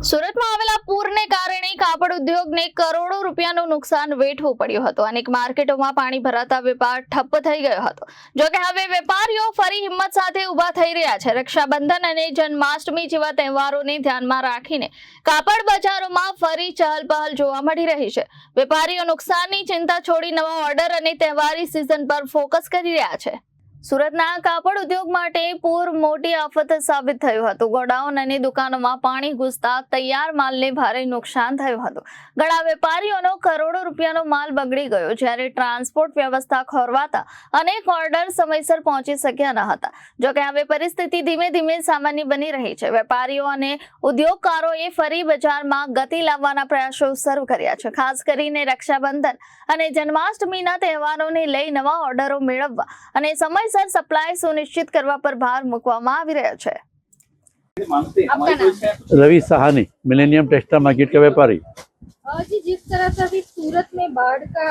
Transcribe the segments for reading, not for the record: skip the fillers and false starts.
સુરતમાં આવેલા પૂરને કારણે કાપડ ઉદ્યોગને કરોડો રૂપિયાનું નુકસાન વેઠવું પડ્યું હતું. અનેક માર્કેટોમાં પાણી ભરાતા વેપાર ઠપ્પ થઈ ગયો હતો. જોકે હવે વેપારીઓ ફરી હિંમત સાથે ઊભા થઈ રહ્યા છે. રક્ષાબંધન અને જન્માષ્ટમી જેવા તહેવારોને ધ્યાનમાં રાખીને કાપડ બજારોમાં ફરી ચહલપહલ જોવા મળી રહી છે. વેપારીઓ નુકસાનની ચિંતા છોડી નવા ઓર્ડર અને તહેવારી સિઝન પર ફોકસ કરી રહ્યા છે. સુરતના કાપડ ઉદ્યોગ માટે પૂર મોટી આફત સાબિત થયું હતું. ગોડાઉન અને દુકાનોમાં પાણી ઘૂસતા તૈયાર માલને ભારે નુકસાન થયું હતું. ઘણા વેપારીઓનો કરોડો રૂપિયાનો માલ બગડી ગયો, જ્યારે ટ્રાન્સપોર્ટ વ્યવસ્થા ખોરવાતા અનેક ઓર્ડર સમયસર પહોંચી શક્યા ન હતા. જોકે હવે પરિસ્થિતિ ધીમે ધીમે સામાન્ય બની રહી છે. વેપારીઓ અને ઉદ્યોગકારોએ ફરી બજારમાં ગતિ લાવવાના પ્રયાસો શરૂ કર્યા છે. ખાસ કરીને રક્ષાબંધન અને જન્માષ્ટમીના તહેવારોને લઈ નવા ઓર્ડરો મેળવવા અને સમય सप्लाई सुनिश्चित करवा पर भार मुकवामा આવી રહ્યો છે. Ravi Sahani, millennium textile market का व्यापारी। जी, जिस तरह से अभी सूरत में बाढ़ का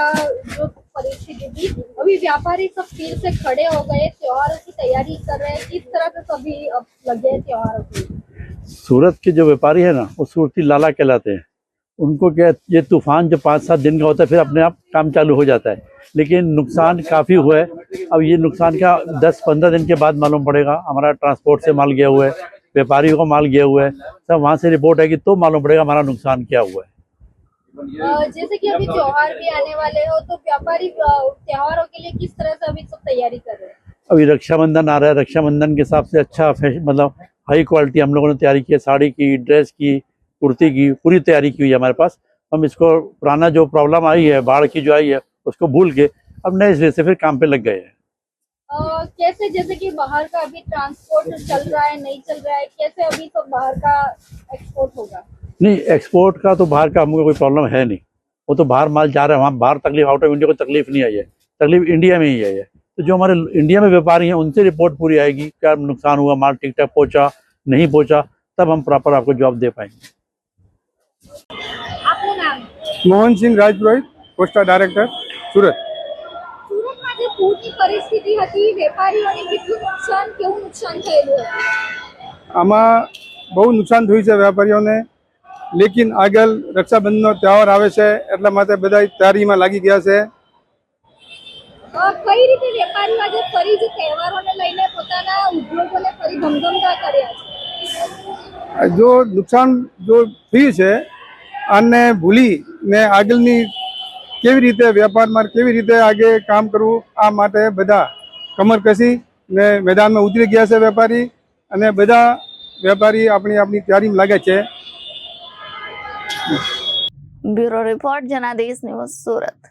जो परिस्थिति थी, अभी व्यापारी सब फिर से खड़े हो गए, त्योहारों की तैयारी कर रहे हैं, किस तरह से सभी अब लगे त्योहारों की? सूरत के जो व्यापारी है ना, वो सूरती लाला कहलाते हैं। उनको क्या, ये तूफान जो 5-7 दिन का होता है, फिर अपने आप काम चालू हो जाता है, लेकिन नुकसान काफ़ी हुआ है। अब ये नुकसान का 10-15 दिन के बाद मालूम पड़ेगा। हमारा ट्रांसपोर्ट से माल गया हुआ है, व्यापारियों को माल गया हुआ है, सब वहाँ से रिपोर्ट आएगी तो मालूम पड़ेगा हमारा नुकसान क्या हुआ है। जैसे कि अभी त्योहार भी आने वाले हो, तो व्यापारी त्योहारों के लिए किस तरह से अभी सब तैयारी कर रहे हैं? अभी रक्षाबंधन आ रहा है, रक्षाबंधन के हिसाब से अच्छा मतलब हाई क्वालिटी हम लोगों ने तैयारी की है। साड़ी की, ड्रेस की, कुर्ती की पूरी तैयारी की हुई है हमारे पास। हम इसको पुराना जो प्रॉब्लम आई है, बाढ़ की जो आई है, उसको भूल के अब नए सिरे से फिर काम पे लग गए हैं। कैसे, जैसे कि बाहर का अभी ट्रांसपोर्ट चल रहा है, नहीं चल रहा है, कैसे अभी तो बाहर का एक्सपोर्ट होगा? नहीं, एक्सपोर्ट का तो बाहर का हमको कोई प्रॉब्लम है नहीं। वो तो बाहर माल जा रहा है, वहाँ बाहर तकलीफ, आउट ऑफ इंडिया को तकलीफ नहीं आई है, तकलीफ इंडिया में ही आई है। तो जो हमारे इंडिया में व्यापारी हैं उनसे रिपोर्ट पूरी आएगी, क्या नुकसान हुआ, माल ठीक ठाक पहुँचा नहीं पहुँचा, तब हम प्रॉपर आपको जवाब दे पाएंगे। आपका नाम? मोहन सिंह राजपुरोहित, पोस्टा डायरेक्टर, सूरत। સુરતમાં જે પૂરની પરિસ્થિતિ હતી, વેપારીઓને કેટલું નુકસાન, કેવું નુકસાન થયેલું હતું? આમાં બહુ નુકસાન થયું છે વેપારીઓને, લેકિન આગળ રક્ષાબંધનનો તહેવાર આવે છે એટલા માટે બધા તૈયારીમાં લાગી ગયા છે। કઈ રીતે વેપારીઓ આજે ફરી જે તહેવારોને લઈને પોતાના ઉદ્યોગોને ફરી ધમધમતા કર્યા છે? જો નુકસાન જો થયું છે આને ભૂલીને આગળની કેવી રીતે વેપારમાં કેવી રીતે આગે કામ કરવું, આ માટે બધા કમર કસી ને મેદાનમાં ઉતરી ગયા છે વેપારી, અને બધા વેપારી આપણી તૈયારીમાં લાગે છે। Bureau report, Janadesh news, Surat.